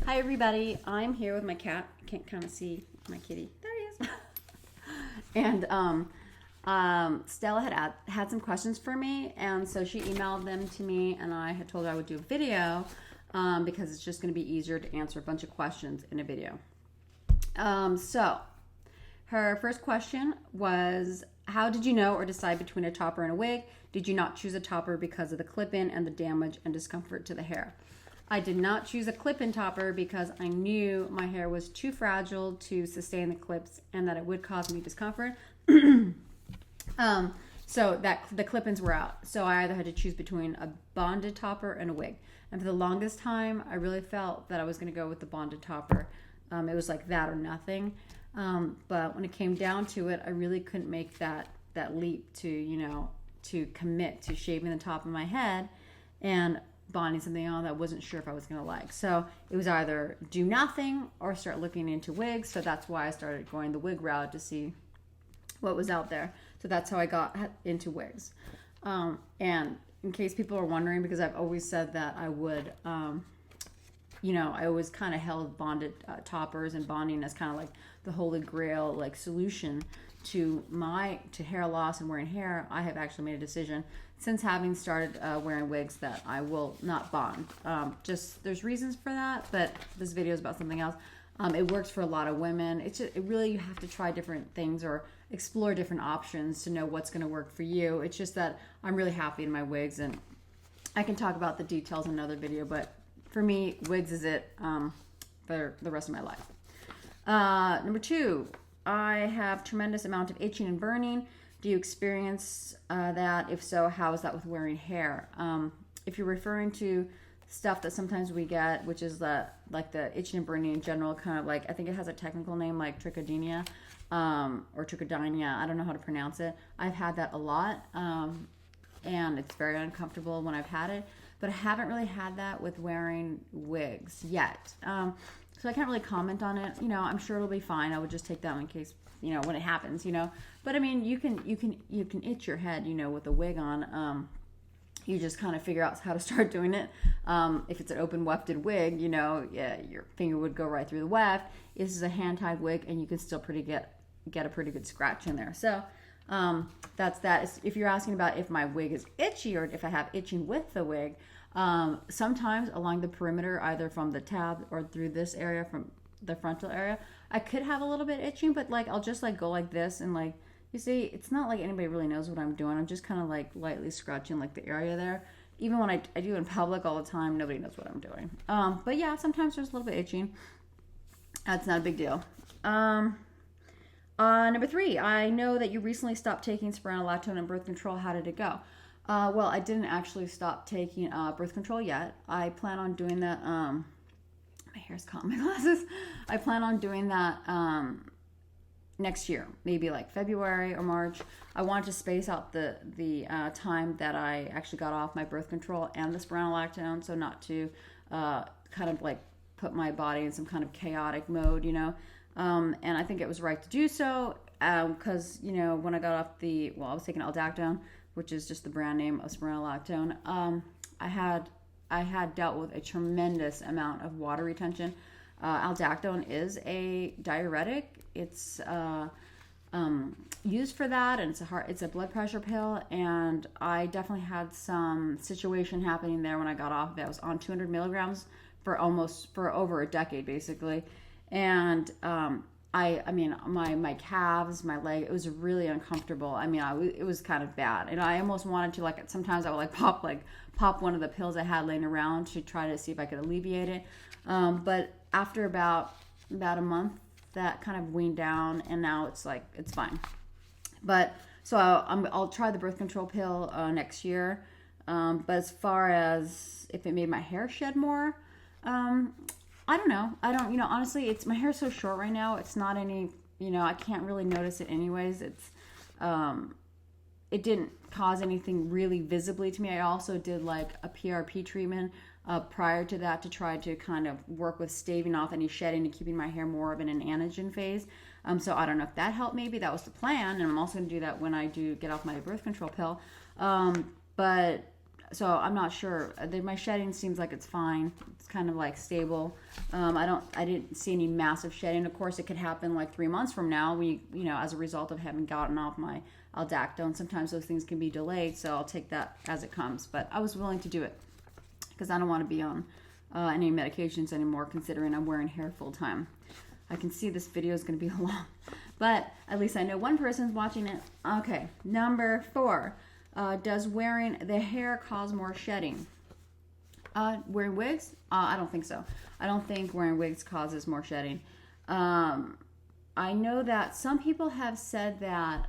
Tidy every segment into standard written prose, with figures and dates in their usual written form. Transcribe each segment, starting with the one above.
Hi everybody, I'm here with my cat. I can't kind of see my kitty. There he is. And Stella had some questions for me, and so she emailed them to me, and I had told her I would do a video because it's just going to be easier to answer a bunch of questions in a video. So her first question was, how did you know or decide between a topper and a wig? Did you not choose a topper because of the clip-in and the damage and discomfort to the hair? I did not choose a clip-in topper because I knew my hair was too fragile to sustain the clips and that it would cause me discomfort. So that the clip-ins were out. So I either had to choose between a bonded topper and a wig. And for the longest time, I really felt that I was going to go with the bonded topper. It was like that or nothing. But when it came down to it, I really couldn't make that leap to commit to shaving the top of my head and bonding something on that I wasn't sure if I was going to like. So it was either do nothing or start looking into wigs. So that's why I started going the wig route to see what was out there. So that's how I got into wigs. And in case people are wondering, because I've always said that I would, I always kind of held bonded toppers and bonding as kind of like the holy grail like solution to hair loss and wearing hair. I have actually made a decision since having started wearing wigs that I will not bond. Just there's reasons for that, but this video is about something else. It works for a lot of women. It really, you have to try different things or explore different options to know what's going to work for you. It's just that I'm really happy in my wigs, and I can talk about the details in another video, but for me, wigs is it for the rest of my life. Number 2, I have tremendous amount of itching and burning. Do you experience that? If so, how is that with wearing hair? If you're referring to stuff that sometimes we get, which is like the itching and burning in general, kind of like, I think it has a technical name like trichodynia or trichodynia. I don't know how to pronounce it. I've had that a lot, and it's very uncomfortable when I've had it. But I haven't really had that with wearing wigs yet. So I can't really comment on it. I'm sure it'll be fine. I would just take that in case, when it happens, But I mean, you can itch your head, with a wig on. You just kind of figure out how to start doing it. If it's an open wefted wig, your finger would go right through the weft. This is a hand-tied wig, and you can still get a pretty good scratch in there. So that's that. If you're asking about if my wig is itchy or if I have itching with the wig, sometimes along the perimeter, either from the tab or through this area, from the frontal area, I could have a little bit itching, but like I'll just like go like this, and like, you see, it's not like anybody really knows what I'm doing. I'm just kind of like lightly scratching like the area there. Even when I do in public all the time, nobody knows what I'm doing. But yeah, sometimes there's a little bit itching. That's not a big deal. Number 3, I know that you recently stopped taking spironolactone and birth control. How did it go? Well, I didn't actually stop taking birth control yet. I plan on doing that. My hair's caught in my glasses. I plan on doing that next year, maybe like February or March. I wanted to space out the time that I actually got off my birth control and the spironolactone, so not to kind of like put my body in some kind of chaotic mode, and I think it was right to do so because, when I got off I was taking aldactone, which is just the brand name of spironolactone. I had dealt with a tremendous amount of water retention. Aldactone is a diuretic. It's used for that, and it's a blood pressure pill. And I definitely had some situation happening there when I got off of it. I was on 200 milligrams for over a decade, basically. And I mean, my calves, my leg, it was really uncomfortable. I mean, it was kind of bad, and I almost wanted to, like, sometimes I would pop one of the pills I had laying around to try to see if I could alleviate it. But after about a month, that kind of weaned down, and now it's fine. But so I'll try the birth control pill next year. But as far as if it made my hair shed more, I don't know. Honestly, my hair's so short right now. It's not any, I can't really notice it anyways. It didn't cause anything really visibly to me. I also did like a PRP treatment prior to that to try to kind of work with staving off any shedding and keeping my hair more of in an anagen phase. So I don't know if that helped. Maybe that was the plan. And I'm also going to do that when I do get off my birth control pill. But So I'm not sure. My shedding seems like it's fine. It's kind of like stable. I didn't see any massive shedding. Of course, it could happen like 3 months from now. As a result of having gotten off my aldactone, sometimes those things can be delayed. So I'll take that as it comes. But I was willing to do it because I don't want to be on any medications anymore, considering I'm wearing hair full time. I can see this video is going to be long, but at least I know one person's watching it. Okay, number 4. Does wearing the hair cause more shedding? Wearing wigs? I don't think so. I don't think wearing wigs causes more shedding. I know that some people have said that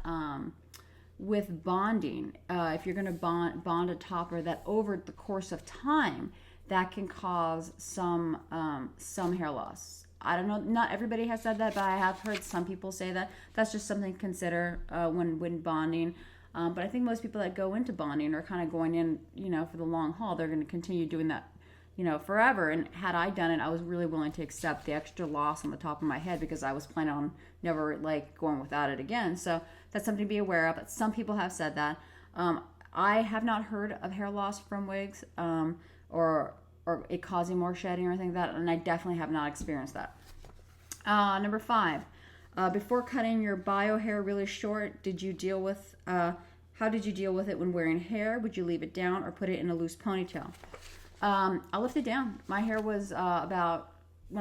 with bonding, if you're going to bond a topper, that over the course of time, that can cause some hair loss. I don't know. Not everybody has said that, but I have heard some people say that. That's just something to consider when bonding. But I think most people that go into bonding are kind of going in, for the long haul. They're going to continue doing that, forever. And had I done it, I was really willing to accept the extra loss on the top of my head because I was planning on never going without it again. So that's something to be aware of. But some people have said that. I have not heard of hair loss from wigs or it causing more shedding or anything like that. And I definitely have not experienced that. Number 5. Before cutting your bio hair really short, how did you deal with it when wearing hair? Would you leave it down or put it in a loose ponytail? I left it down. My hair was about a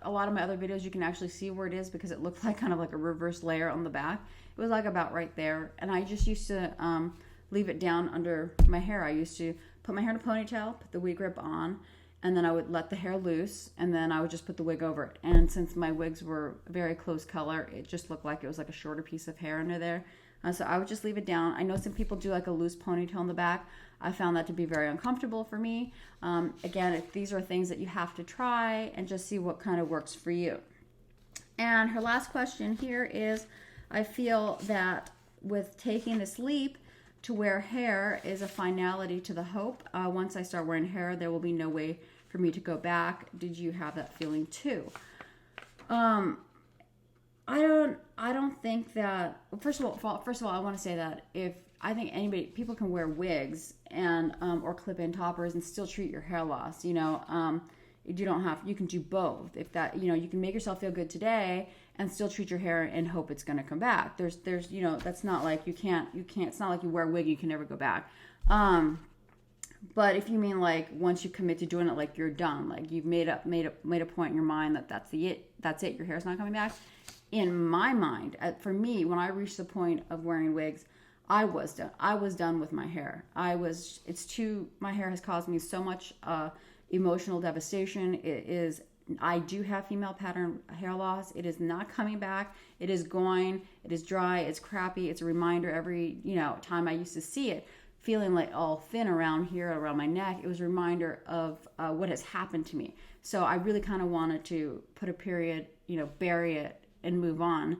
lot of my other videos you can actually see where it is because it looked like kind of like a reverse layer on the back. It was like about right there, and I just used to leave it down under my hair. I used to put my hair in a ponytail, put the wig grip on, and then I would let the hair loose, and then I would just put the wig over it. And since my wigs were very close color, it just looked like it was like a shorter piece of hair under there. So I would just leave it down. I know some people do like a loose ponytail in the back. I found that to be very uncomfortable for me. Again, these are things that you have to try and just see what kind of works for you. And her last question here is, I feel that with taking this leap to wear hair is a finality to the hope. Once I start wearing hair, there will be no way for me to go back. Did you have that feeling too? I don't think that. First of all, I want to say that I think people can wear wigs and or clip-in toppers and still treat your hair loss. You can do both. If that, you can make yourself feel good today and still treat your hair and hope it's going to come back. There's, that's not like you can't. It's not like you wear a wig, you can never go back. But if you mean like once you commit to doing it, like you're done, like you've made a point in your mind that that's it, your hair's not coming back. In my mind, for me, when I reached the point of wearing wigs, I was done. I was done with my hair. My hair has caused me so much emotional devastation. I do have female pattern hair loss. It is not coming back. It is going. It is dry. It's crappy. It's a reminder every, time I used to see it, feeling like all thin around here, around my neck. It was a reminder of what has happened to me. So I really kind of wanted to put a period, bury it and move on.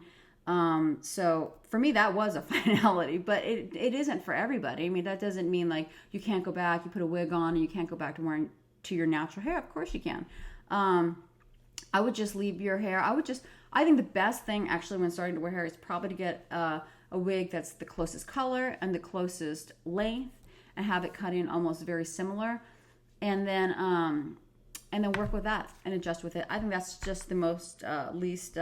So for me, that was a finality, but it isn't for everybody. I mean, that doesn't mean like you can't go back, you put a wig on and you can't go back to wearing to your natural hair. Of course you can. I would just leave your hair. I think the best thing actually when starting to wear hair is probably to get a wig that's the closest color and the closest length and have it cut in almost very similar. And then work with that and adjust with it. I think that's just the most least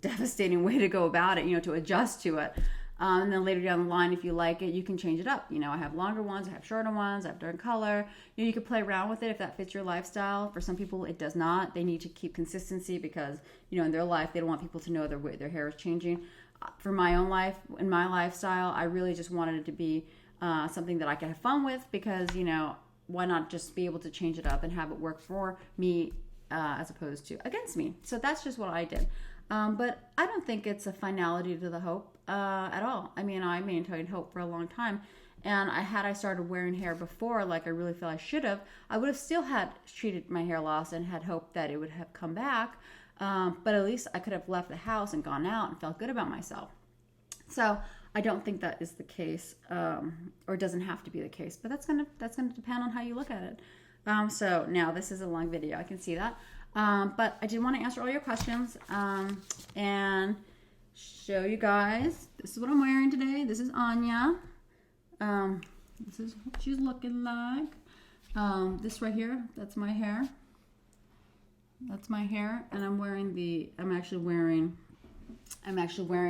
devastating way to go about it, to adjust to it. And then later down the line, if you like it, you can change it up. I have longer ones, I have shorter ones, I have different color. You can play around with it if that fits your lifestyle. For some people, it does not. They need to keep consistency because, in their life, they don't want people to know their hair is changing. For my own life, in my lifestyle, I really just wanted it to be something that I could have fun with because, why not just be able to change it up and have it work for me as opposed to against me? So that's just what I did. But I don't think it's a finality to the hope at all. I mean, I maintained hope for a long time. And had I started wearing hair before, like I really feel I should have, I would have still had treated my hair loss and had hoped that it would have come back. But at least I could have left the house and gone out and felt good about myself. So I don't think that is the case, or doesn't have to be the case. But that's gonna depend on how you look at it. So now this is a long video. I can see that. But I did want to answer all your questions and show you guys. This is what I'm wearing today. This is Anya. This is what she's looking like. This right here, that's my hair. That's my hair, and I'm actually wearing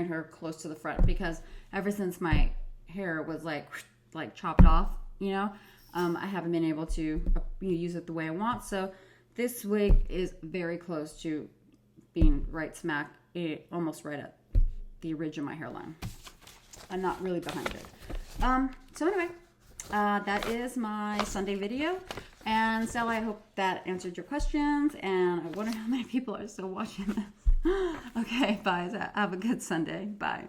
her close to the front because ever since my hair was like chopped off, you know, I haven't been able to use it the way I want. So this wig is very close to being right smack, almost right at the ridge of my hairline. I'm not really behind it. So anyway, that is my Sunday video. And so I hope that answered your questions. And I wonder how many people are still watching this. Okay, bye. Have a good Sunday. Bye.